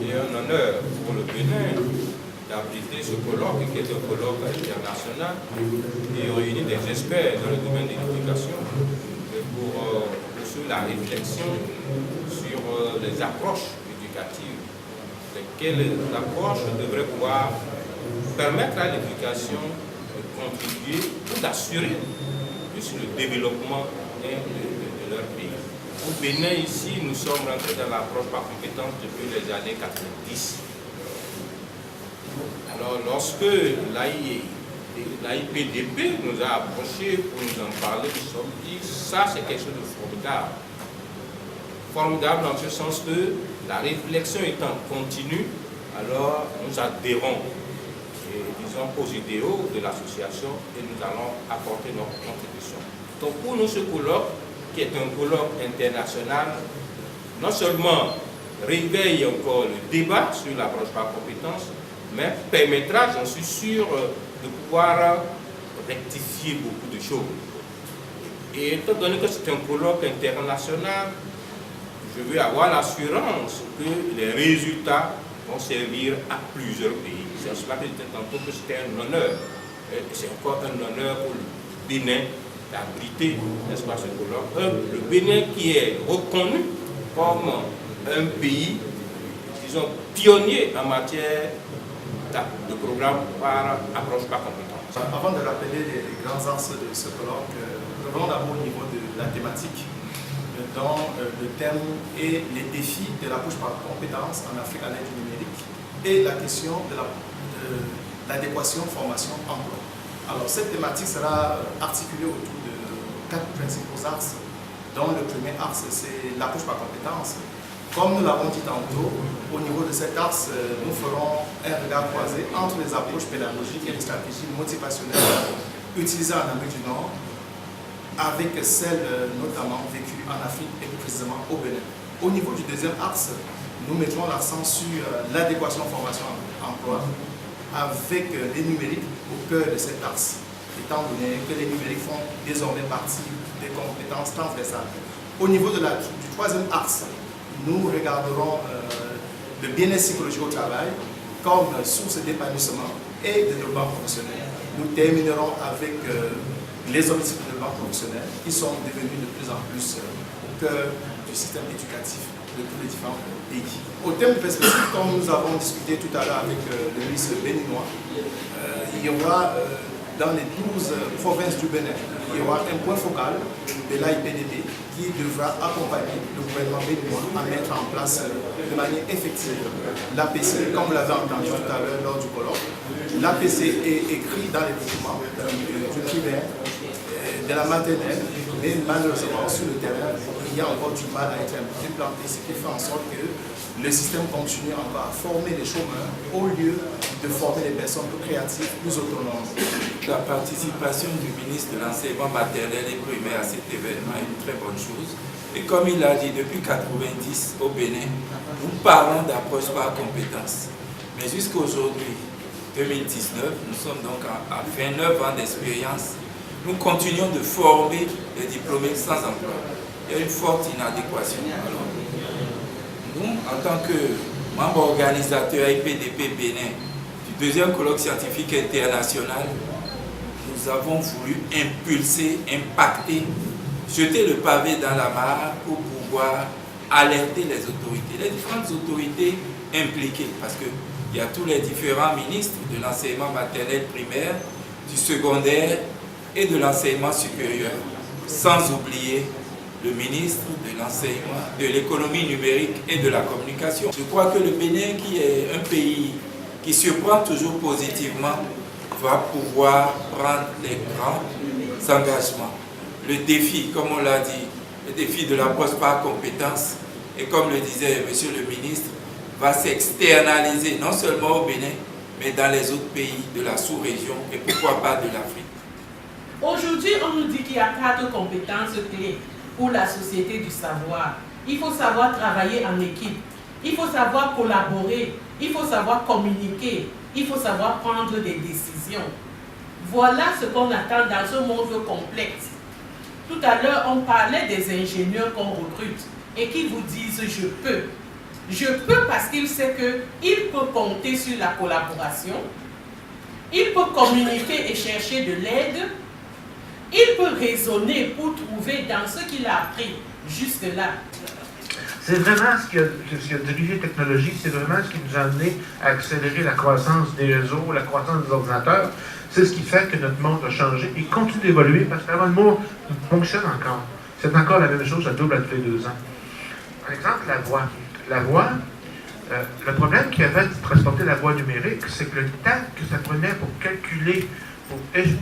et un honneur pour le Bénin d'abriter ce colloque, qui est un colloque international, qui réunit des experts dans le domaine de l'éducation pour poursuivre la réflexion sur les approches éducatives, lesquelles approches devraient pouvoir permettre à l'éducation de contribuer ou d'assurer le développement de leur pays. Au Bénin, ici, nous sommes rentrés dans l'approche par compétence depuis les années 90. Alors, lorsque l'AIPDP nous a approchés pour nous en parler, nous sommes dit, ça c'est quelque chose de formidable. Formidable dans ce sens que la réflexion étant continue, alors nous adhérons, disons, aux idéaux de l'association et nous allons apporter notre contribution. Donc pour nous, ce colloque, qui est un colloque international, non seulement réveille encore le débat sur l'approche par compétence, mais permettra, j'en suis sûr, de pouvoir rectifier beaucoup de choses. Et étant donné que c'est un colloque international, je veux avoir l'assurance que les résultats vont servir à plusieurs pays. C'est en cela que je disais tantôt que c'était un honneur. Et c'est encore un honneur pour le Bénin d'abriter, n'est-ce pas, ce colloque. Le Bénin qui est reconnu comme un pays, disons, pionnier en matière de programme par approche par compétence. Avant de rappeler les grands axes de ce colloque, revenons d'abord au niveau de la thématique, dont le thème est les défis de l'approche par compétence en Afrique à l'ère du numérique et la question de l'adéquation formation-emploi. Alors cette thématique sera articulée autour de 4 principaux axes, dont le premier axe c'est l'approche par compétence. Comme nous l'avons dit tantôt, au niveau de cet axe, nous ferons un regard croisé entre les approches pédagogiques et les stratégies motivationnelles utilisées en Amérique du Nord, avec celles notamment vécues en Afrique et plus précisément au Bénin. Au niveau du deuxième axe, nous mettrons l'accent sur l'adéquation formation-emploi avec les numériques au cœur de cet axe, étant donné que les numériques font désormais partie des compétences transversales. Au niveau du troisième axe, nous regarderons le bien-être psychologique au travail comme source d'épanouissement et de développement professionnel. Nous terminerons avec les objectifs de développement professionnel qui sont devenus de plus en plus au cœur du système éducatif de tous les différents pays. Au thème de perspective, comme nous avons discuté tout à l'heure avec le ministre béninois, il y aura dans les 12 provinces du Bénin, il y aura un point focal de l'AIPDP qui devra accompagner le gouvernement béninois à mettre en place de manière effective l'APC, comme vous l'avez entendu tout à l'heure lors du colloque. L'APC est écrit dans les documents du primaire, de la maternelle, mais malheureusement sur le terrain, il y a encore du mal à être implanté, ce qui fait en sorte que le système continue encore à former les chômeurs au lieu de former les personnes plus créatives, plus autonomes. La participation du ministre de l'enseignement maternel et primaire à cet événement est une très bonne chose. Et comme il l'a dit, depuis 1990 au Bénin, nous parlons d'approche par compétence. Mais jusqu'à aujourd'hui, 2019, nous sommes donc à 29 ans d'expérience. Nous continuons de former les diplômés sans emploi. Il y a une forte inadéquation. Alors, nous, en tant que membres organisateurs AIPDP Bénin du deuxième colloque scientifique international, nous avons voulu impulser, impacter, jeter le pavé dans la mare pour pouvoir alerter les autorités, les différentes autorités impliquées, parce qu'il y a tous les différents ministres de l'enseignement maternel primaire, du secondaire et de l'enseignement supérieur, sans oublier le ministre de l'enseignement, de l'économie numérique et de la communication. Je crois que le Bénin, qui est un pays qui surprend toujours positivement, va pouvoir prendre les grands engagements. Le défi, comme on l'a dit, le défi de l'approche par compétence, et comme le disait monsieur le ministre, va s'externaliser non seulement au Bénin, mais dans les autres pays de la sous-région et pourquoi pas de l'Afrique. Aujourd'hui, on nous dit qu'il y a 4 compétences clés pour la société du savoir. Il faut savoir travailler en équipe, il faut savoir collaborer, il faut savoir communiquer, il faut savoir prendre des décisions. Voilà ce qu'on attend dans un monde complexe. Tout à l'heure, on parlait des ingénieurs qu'on recrute et qui vous disent « je peux ». Je peux parce qu'il sait qu'il peut compter sur la collaboration, il peut communiquer et chercher de l'aide, il peut raisonner pour trouver dans ce qu'il a appris jusque-là. C'est vraiment ce qui a dirigé la technologie, c'est vraiment ce qui nous a amené à accélérer la croissance des réseaux, la croissance des ordinateurs. C'est ce qui fait que notre monde a changé et continue d'évoluer parce que le monde fonctionne encore. C'est encore la même chose, ça double à tous les 2 ans. Par exemple, la voix. La voix, le problème qu'il y avait de transporter la voix numérique, c'est que le temps que ça prenait pour calculer,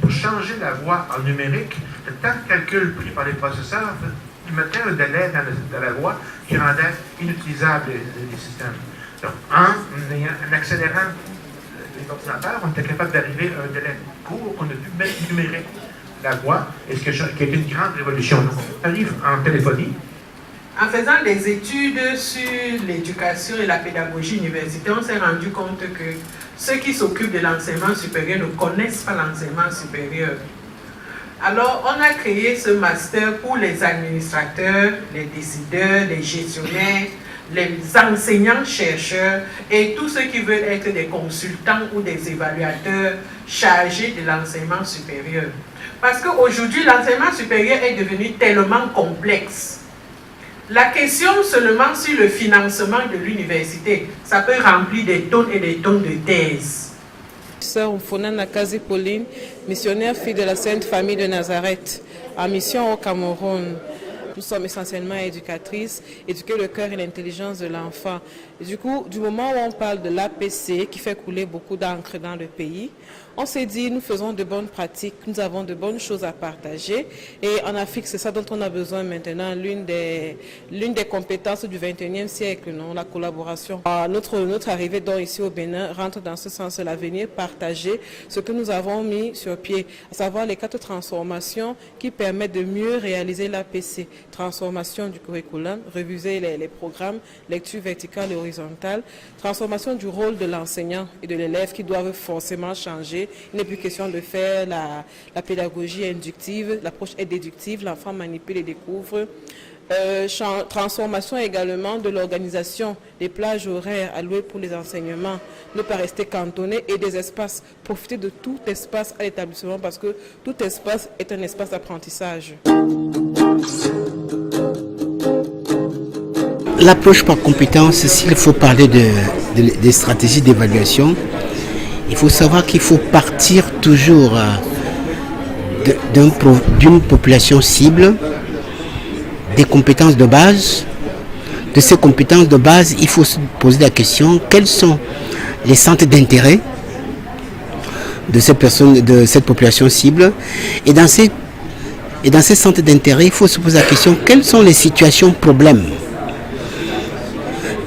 pour changer la voix en numérique, le temps de calcul pris par les processeurs, il mettait un délai dans la voix qui rendait inutilisable les systèmes. Donc, en accélérant les ordinateurs, on était capable d'arriver à un délai court qu'on a pu mettre numérique la voix, et ce qui a été une grande révolution. Donc, on arrive en téléphonie. En faisant des études sur l'éducation et la pédagogie universitaire, on s'est rendu compte que ceux qui s'occupent de l'enseignement supérieur ne connaissent pas l'enseignement supérieur. Alors, on a créé ce master pour les administrateurs, les décideurs, les gestionnaires, les enseignants-chercheurs et tous ceux qui veulent être des consultants ou des évaluateurs chargés de l'enseignement supérieur. Parce qu'aujourd'hui, l'enseignement supérieur est devenu tellement complexe. La question seulement sur le financement de l'université, ça peut remplir des tonnes et des tonnes de thèses. Sœur Mfona Nakazi Pauline, missionnaire fille de la Sainte Famille de Nazareth, en mission au Cameroun. Nous sommes essentiellement éducatrices, éduquer le cœur et l'intelligence de l'enfant. Du coup, du moment où on parle de l'APC qui fait couler beaucoup d'encre dans le pays, on s'est dit, nous faisons de bonnes pratiques, nous avons de bonnes choses à partager. Et en Afrique, c'est ça dont on a besoin maintenant, l'une des compétences du 21e siècle, non, la collaboration. Notre arrivée donc ici au Bénin rentre dans ce sens-là, venir partager ce que nous avons mis sur pied, à savoir les 4 transformations qui permettent de mieux réaliser l'APC. Transformation du curriculum, réviser les programmes, lecture verticale et horizontale, transformation du rôle de l'enseignant et de l'élève qui doivent forcément changer. Il n'est plus question de faire la pédagogie inductive, l'approche est déductive, l'enfant manipule et découvre. Transformation également de l'organisation des plages horaires allouées pour les enseignements, ne pas rester cantonné et des espaces, profiter de tout espace à l'établissement parce que tout espace est un espace d'apprentissage. L'approche par compétence, s'il faut parler des stratégies d'évaluation, il faut savoir qu'il faut partir toujours d'une population cible, des compétences de base. De ces compétences de base, il faut se poser la question, quels sont les centres d'intérêt de cette population cible. Et dans ces centres d'intérêt, il faut se poser la question, quelles sont les situations problèmes.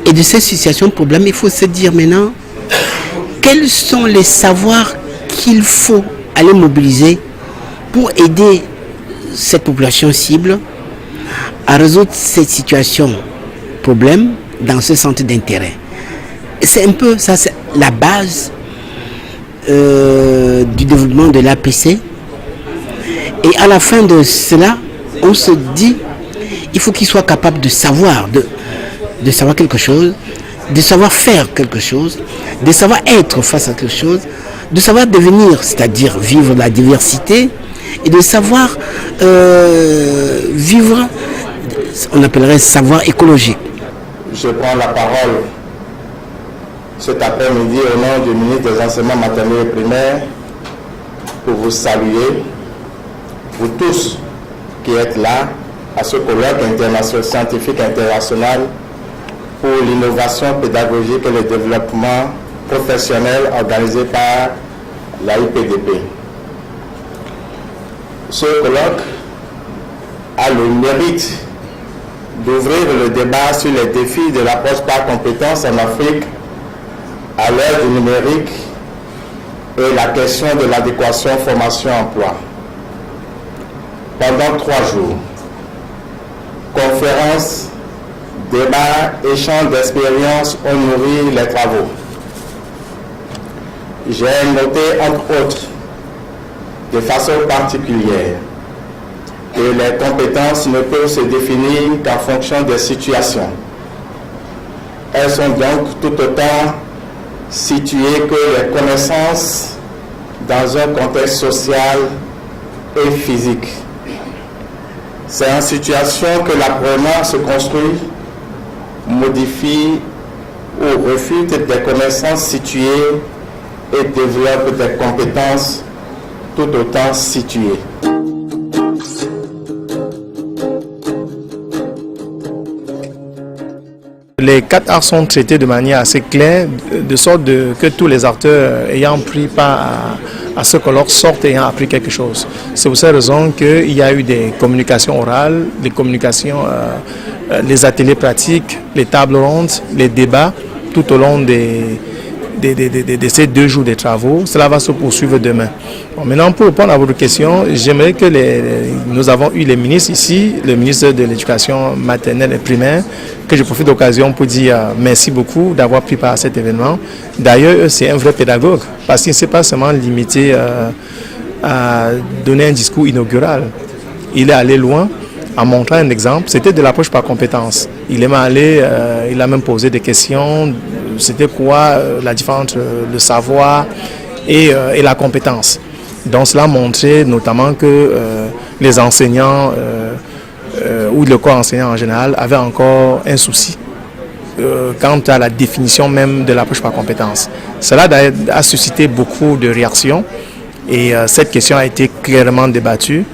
Et de ces situations problèmes, il faut se dire maintenant, quels sont les savoirs qu'il faut aller mobiliser pour aider cette population cible à résoudre cette situation problème dans ce centre d'intérêt. C'est un peu ça, c'est la base du développement de l'APC. Et à la fin de cela, on se dit, il faut qu'il soit capable de savoir, de savoir quelque chose, de savoir faire quelque chose, de savoir être face à quelque chose, de savoir devenir, c'est-à-dire vivre la diversité, et de savoir vivre, on appellerait savoir écologique. Je prends la parole cet après-midi au nom du ministre des Enseignements maternels et primaires pour vous saluer, vous tous qui êtes là à ce colloque scientifique international pour l'innovation pédagogique et le développement professionnel organisé par la IPDP. Ce colloque a le mérite d'ouvrir le débat sur les défis de l'approche par compétences en Afrique à l'ère du numérique et la question de l'adéquation formation-emploi. Pendant 3 jours, conférences, débats, échanges d'expériences ont nourri les travaux. J'ai noté, entre autres, de façon particulière, que les compétences ne peuvent se définir qu'en fonction des situations. Elles sont donc tout autant situées que les connaissances dans un contexte social et physique. C'est en situation que l'apprenant se construit, modifie ou refute des connaissances situées et développe des compétences tout autant situées. Les 4 arts sont traités de manière assez claire, de sorte que tous les acteurs ayant pris part à ce colloque sortent ayant appris quelque chose. C'est pour cette raison qu'il y a eu des communications orales, des communications, les ateliers pratiques, les tables rondes, les débats tout au long de ces 2 jours de travaux. Cela va se poursuivre demain. Bon, maintenant, pour répondre à votre question, j'aimerais que nous avons eu les ministres ici, le ministre de l'Éducation maternelle et primaire, que je profite d'occasion pour dire merci beaucoup d'avoir pris part à cet événement. D'ailleurs, c'est un vrai pédagogue, parce qu'il ne s'est pas seulement limité à donner un discours inaugural. Il est allé loin en montrant un exemple. C'était de l'approche par compétence. Il a même posé des questions. C'était quoi la différence entre le savoir et la compétence. Donc cela montrait notamment que les enseignants ou le corps enseignant en général avaient encore un souci quant à la définition même de l'approche par compétence. Cela a suscité beaucoup de réactions et cette question a été clairement débattue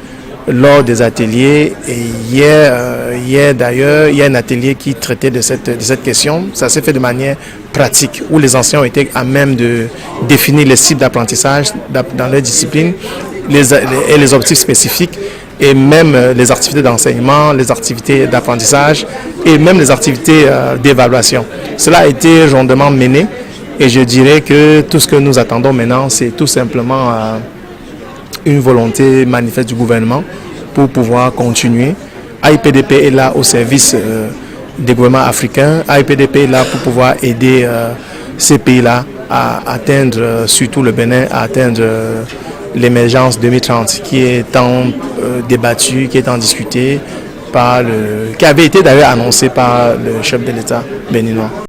lors des ateliers. Et hier d'ailleurs, il y a un atelier qui traitait de cette question. Ça s'est fait de manière pratique, où les enseignants ont été à même de définir les cibles d'apprentissage dans leur discipline et les objectifs spécifiques, et même les activités d'enseignement, les activités d'apprentissage et même les activités d'évaluation. Cela a été rondement mené et je dirais que tout ce que nous attendons maintenant, c'est tout simplement une volonté manifeste du gouvernement pour pouvoir continuer. AIPDP est là au service des gouvernements africains. AIPDP est là pour pouvoir aider ces pays-là à atteindre, surtout le Bénin, à atteindre l'émergence 2030 qui est tant débattue, qui est tant discutée, qui avait été d'ailleurs annoncée par le chef de l'État béninois.